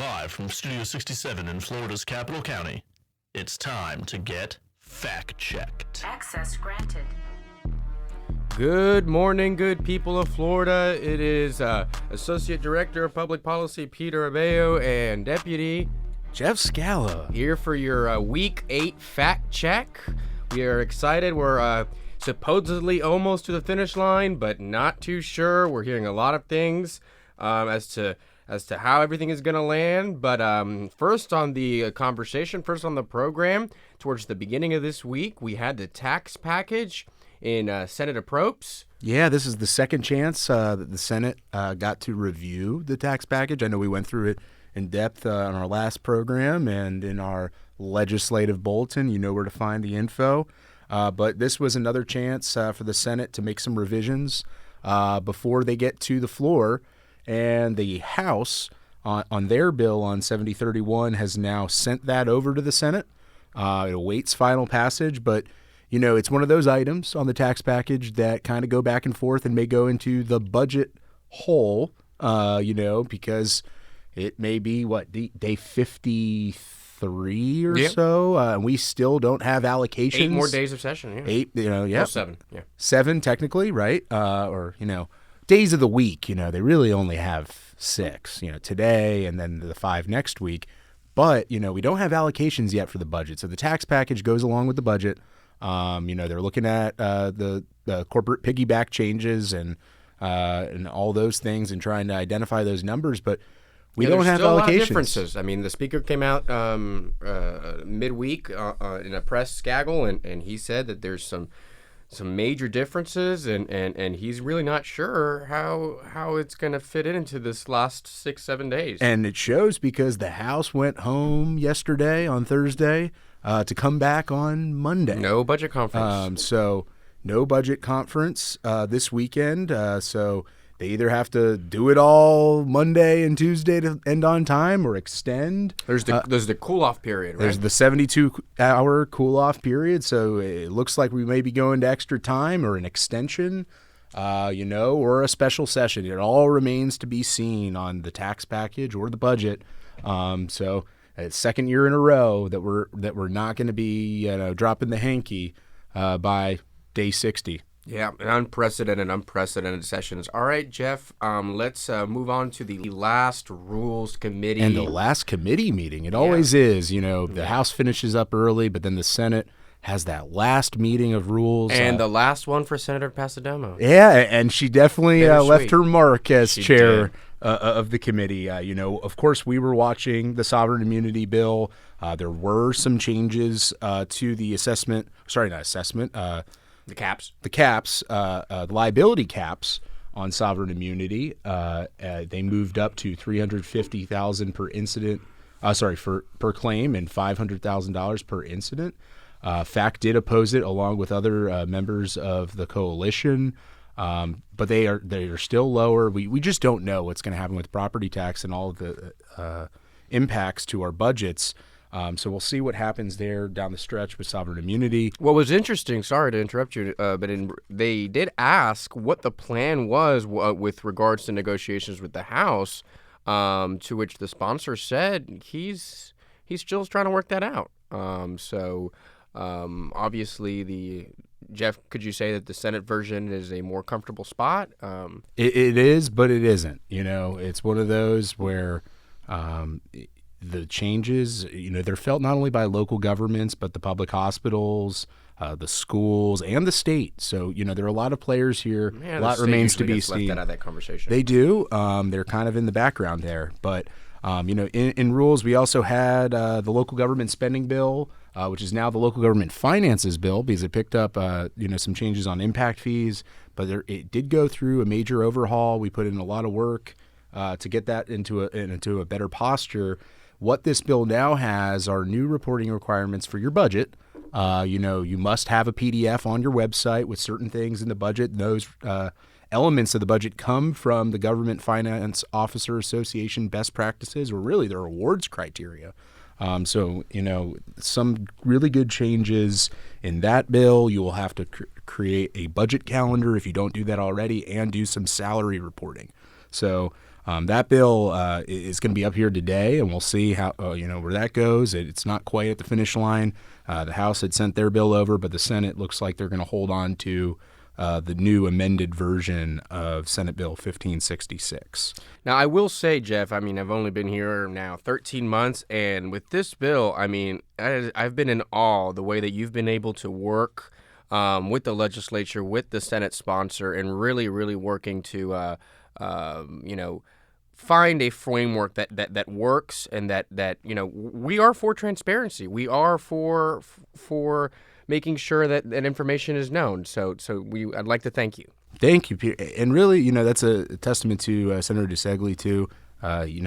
Live from Studio 67 in Florida's capital county, it's time to get fact-checked. Access granted. Good morning, good people of Florida. It is Associate Director of Public Policy Peter Abeo and Deputy Jeff Scala here for your Week 8 fact check. We are excited. We're supposedly almost to the finish line, but not too sure. We're hearing a lot of things as to how everything is going to land. But first on the conversation, first on the program, towards the beginning of this week, we had the tax package in Senate approps. Yeah, this is the second chance that the Senate got to review the tax package. I know we went through it in depth on our last program and in our legislative bulletin. You know where to find the info. But this was another chance for the Senate to make some revisions before they get to the floor. And the House, on their bill on 7031, has now sent that over to the Senate. It awaits final passage, but you know, it's one of those items on the tax package that kind of go back and forth and may go into the budget hole, because it may be, day 53 or so. And we still don't have allocations. 8 more days of session, yeah. 8, yeah. 7, yeah. 7, technically, right? Days of the week, they really only have 6, today and then the 5 next week. But, we don't have allocations yet for the budget. So the tax package goes along with the budget. They're looking at the corporate piggyback changes and all those things and trying to identify those numbers. But we don't have allocations. There's still a lot of differences. I mean, the speaker came out midweek in a press gaggle, and he said that there's some major differences, and he's really not sure how it's going to fit into this last 6-7 days. And it shows because the House went home yesterday on Thursday to come back on Monday. No budget conference. So no budget conference this weekend. So they either have to do it all Monday and Tuesday to end on time or extend. There's the cool-off period, right? There's the 72-hour cool-off period, so it looks like we may be going to extra time or an extension, or a special session. It all remains to be seen on the tax package or the budget. So it's second year in a row that we're not going to be dropping the hanky by day 60. Yeah, an unprecedented sessions. All right, Jeff, let's move on to the last Rules Committee. And the last committee meeting. It always is. The House finishes up early, but then the Senate has that last meeting of rules. And the last one for Senator Pasadomo. Yeah, and she definitely left her mark as chair of the committee. Of course, we were watching the sovereign immunity bill. There were some changes to the the liability caps on sovereign immunity. They moved up to $350,000 per incident. Per claim, and $500,000 per incident. FAC did oppose it along with other members of the coalition, but they are still lower. We just don't know what's going to happen with property tax and all of the impacts to our budgets. So we'll see what happens there down the stretch with sovereign immunity. What was interesting, sorry to interrupt you, but they did ask what the plan was with regards to negotiations with the House, to which the sponsor said he's still trying to work that out. Obviously, Jeff, could you say that the Senate version is a more comfortable spot? It is, but it isn't. It's one of those where the changes, they're felt not only by local governments, but the public hospitals, the schools, and the state. So, there are a lot of players here. Yeah, a lot remains to be seen. Left out of that conversation. They do. They're kind of in the background there. But, in rules, we also had the local government spending bill, which is now the local government finances bill because it picked up, some changes on impact fees. But it did go through a major overhaul. We put in a lot of work to get that into a better posture. What this bill now has are new reporting requirements for your budget. You must have a PDF on your website with certain things in the budget. Those elements of the budget come from the Government Finance Officer Association best practices, or really their awards criteria. Some really good changes in that bill. You will have to create a budget calendar if you don't do that already, and do some salary reporting. So That bill is going to be up here today, and we'll see how where that goes. It's not quite at the finish line. The House had sent their bill over, but the Senate looks like they're going to hold on to the new amended version of Senate Bill 1566. Now, I will say, Jeff, I mean, I've only been here now 13 months, and with this bill, I mean, I've been in awe the way that you've been able to work with the legislature, with the Senate sponsor, and really, really working to, find a framework that works, and that we are for transparency. We are for making sure that information is known. So I'd like to thank you. Thank you, Peter. And really, that's a testament to Senator DeSegli, too.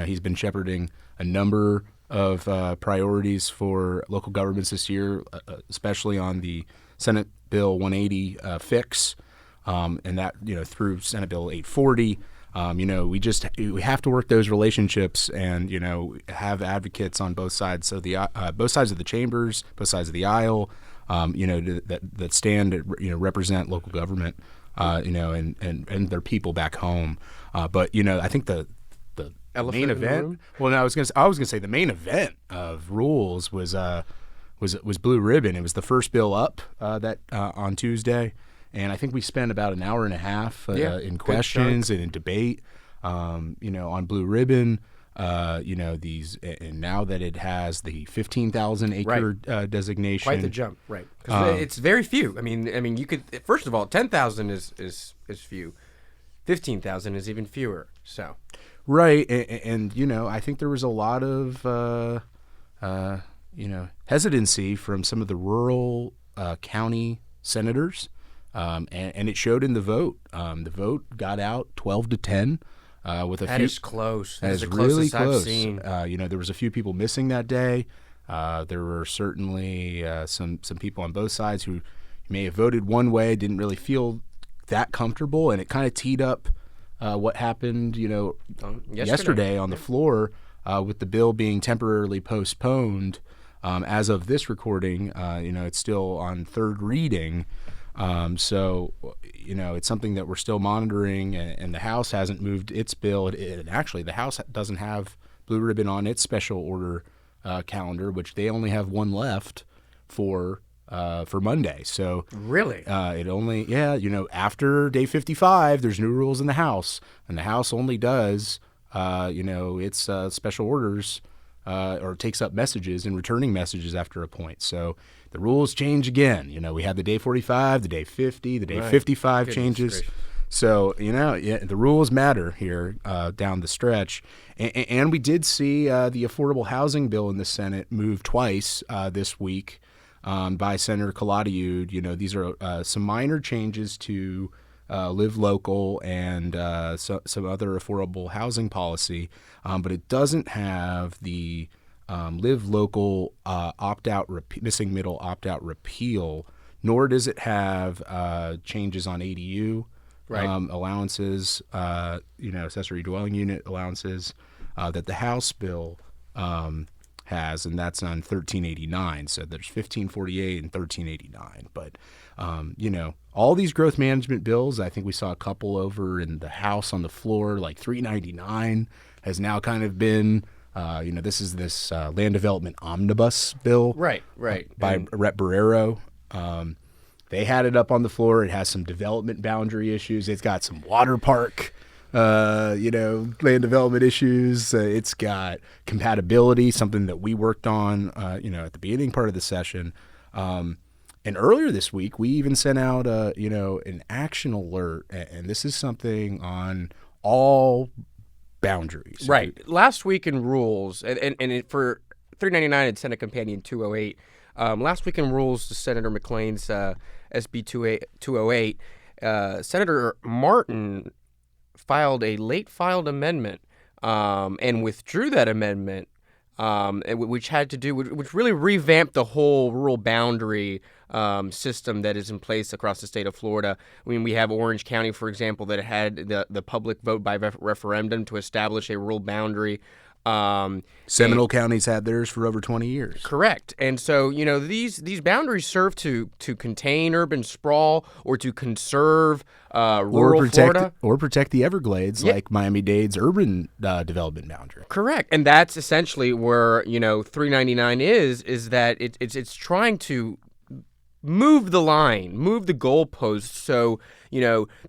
He's been shepherding a number of priorities for local governments this year, especially on the Senate Bill 180 fix, and that, through Senate Bill 840. We have to work those relationships and, have advocates on both sides. So both sides of the chambers, both sides of the aisle, that stand, represent local government, and their people back home. But I think the main event. Well, no, I was gonna say the main event of rules was Blue Ribbon. It was the first bill up on Tuesday, and I think we spent about an hour and a half in questions and in debate, on Blue Ribbon. These, and now that it has the 15,000 acre designation, quite the jump, right? Because it's very few. I mean, you could, first of all, 10,000 is few, 15,000 is even fewer. So, right, and I think there was a lot of hesitancy from some of the rural county senators, and it showed in the vote. The vote got out 12-10. With a that few, is close. That is the really closest close. I've seen. There was a few people missing that day. There were certainly some people on both sides who may have voted one way, didn't really feel that comfortable, and it kind of teed up what happened, yesterday on the floor with the bill being temporarily postponed. As of this recording, it's still on third reading. So it's something that we're still monitoring, and the House hasn't moved its bill. Actually, the House doesn't have Blue Ribbon on its special order calendar, which they only have one left for Monday. So really, it only after day 55, there's new rules in the House, and the House only does its special orders. Or takes up messages and returning messages after a point. So the rules change again. We have the day 45, the day 50, the day 55 changes. Gracious. So, the rules matter here down the stretch. And we did see the affordable housing bill in the Senate move twice this week by Senator Coladiud. These are some minor changes to Live Local and some other affordable housing policy, but it doesn't have the Live Local opt-out missing middle opt-out repeal, nor does it have changes on ADU allowances, accessory dwelling unit allowances that the House bill has, and that's on 1389. So there's 1548 and 1389, but all these growth management bills, I think we saw a couple over in the House on the floor, like 399 has now kind of been, this is this land development omnibus bill. Right. By Rep. Barrero. They had it up on the floor. It has some development boundary issues. It's got some water park, land development issues. It's got compatibility, something that we worked on, at the beginning part of the session. And earlier this week, we even sent out, an action alert, and this is something on all boundaries. Right. Last week in rules, and for 399 and Senate Companion 208, last week in rules, Senator McClain's SB 208, Senator Martin filed a late-filed amendment and withdrew that amendment, which really revamped the whole rural boundary system that is in place across the state of Florida. I mean, we have Orange County, for example, that had the public vote by referendum to establish a rural boundary Seminole County's had theirs for over 20 years. Correct. And so, these boundaries serve to contain urban sprawl or to conserve rural Florida. Or protect the Everglades, like Miami-Dade's urban development boundary. Correct. And that's essentially where, 399 is that it's trying to move the line, move the goalposts. So,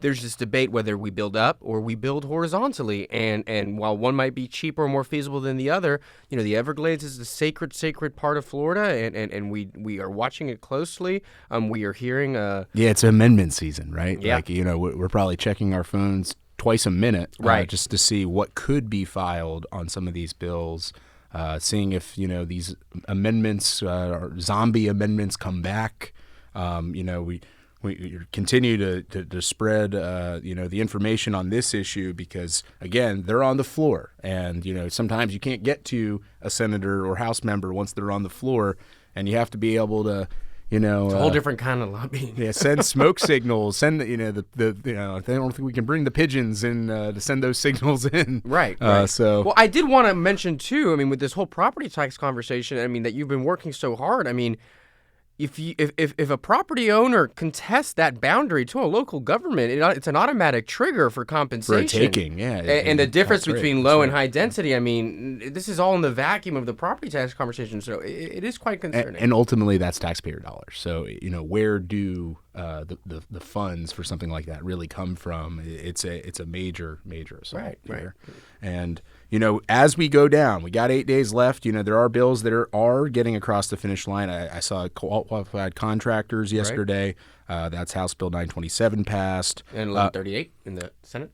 there's this debate whether we build up or we build horizontally. And while one might be cheaper or more feasible than the other, the Everglades is the sacred part of Florida, and we are watching it closely. We are hearing it's amendment season, right? Yeah. Like, we're probably checking our phones twice a minute, right, just to see what could be filed on some of these bills. Seeing if these amendments or zombie amendments come back. We continue to spread the information on this issue because, again, they're on the floor, and sometimes you can't get to a senator or House member once they're on the floor, and you have to be able to it's a whole different kind of lobbying. Yeah, send smoke signals. Send they don't think we can bring the pigeons in to send those signals in. Right. So I did want to mention too. With this whole property tax conversation, that you've been working so hard. If a property owner contests that boundary to a local government, it's an automatic trigger for compensation. For a taking, yeah. And the difference between low and high density, this is all in the vacuum of the property tax conversation, so it is quite concerning. And ultimately, that's taxpayer dollars. So, where do the funds for something like that really come from? It's a major assault. Right. And as we go down, we got 8 days left. There are bills that are getting across the finish line. I saw qualified contractors yesterday. Right. That's House Bill 927 passed. And 1138 in the Senate.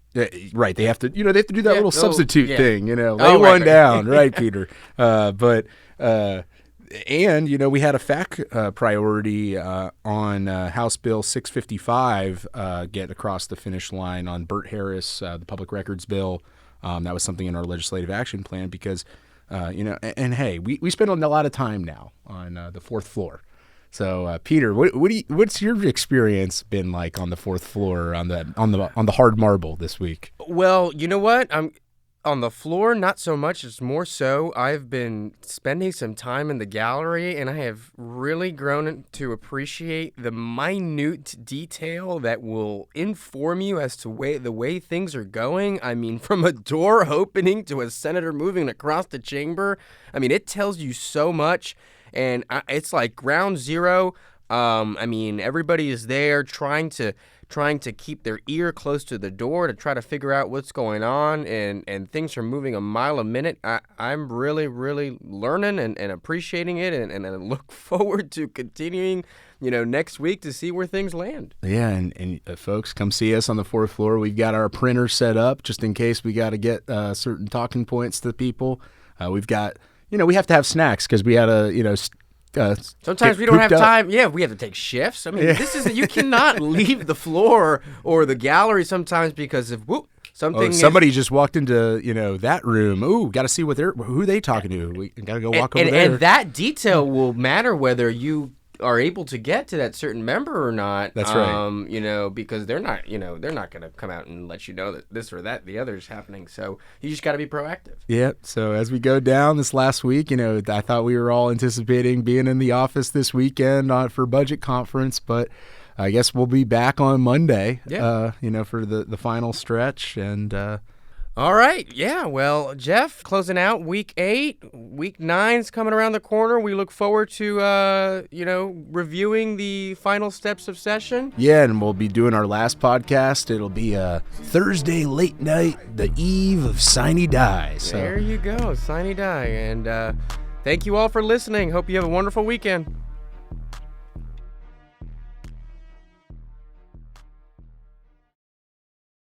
Right. They have to do that little substitute thing. Lay right. down, right, Peter? And, we had a FAC priority on House Bill 655 get across the finish line on Burt Harris, the public records bill. That was something in our legislative action plan because, and hey, we spend a lot of time now on the fourth floor. So, Peter, what's your experience been like on the fourth floor on the hard marble this week? Well, you know what? I'm on the floor, not so much. It's more so I've been spending some time in the gallery, and I have really grown to appreciate the minute detail that will inform you as to the way things are going. From a door opening to a senator moving across the chamber, it tells you so much, and it's like ground zero. Everybody is there trying to keep their ear close to the door to try to figure out what's going on, and things are moving a mile a minute. I'm really, really learning and appreciating it, and I look forward to continuing, next week to see where things land. Yeah, and folks, come see us on the fourth floor. We've got our printer set up just in case we got to get certain talking points to people. We've got, we have to have snacks because we had to, sometimes we don't have time. Yeah, we have to take shifts. This is you cannot leave the floor or the gallery sometimes because of somebody just walked into that room. Ooh, got to see who they talking to. We got to go walk over there. And that detail will matter whether you are able to get to that certain member or not. That's right. Because they're not going to come out and let you know that this or that the other is happening. So you just got to be proactive. Yep. So as we go down this last week, I thought we were all anticipating being in the office this weekend for budget conference, but I guess we'll be back on Monday. Yeah. For the final stretch and. All right. Yeah. Well, Jeff, closing out week 8, week 9's coming around the corner. We look forward to, reviewing the final steps of session. Yeah. And we'll be doing our last podcast. It'll be Thursday late night, the eve of Sine Die. So. There you go. Sine Die. And thank you all for listening. Hope you have a wonderful weekend.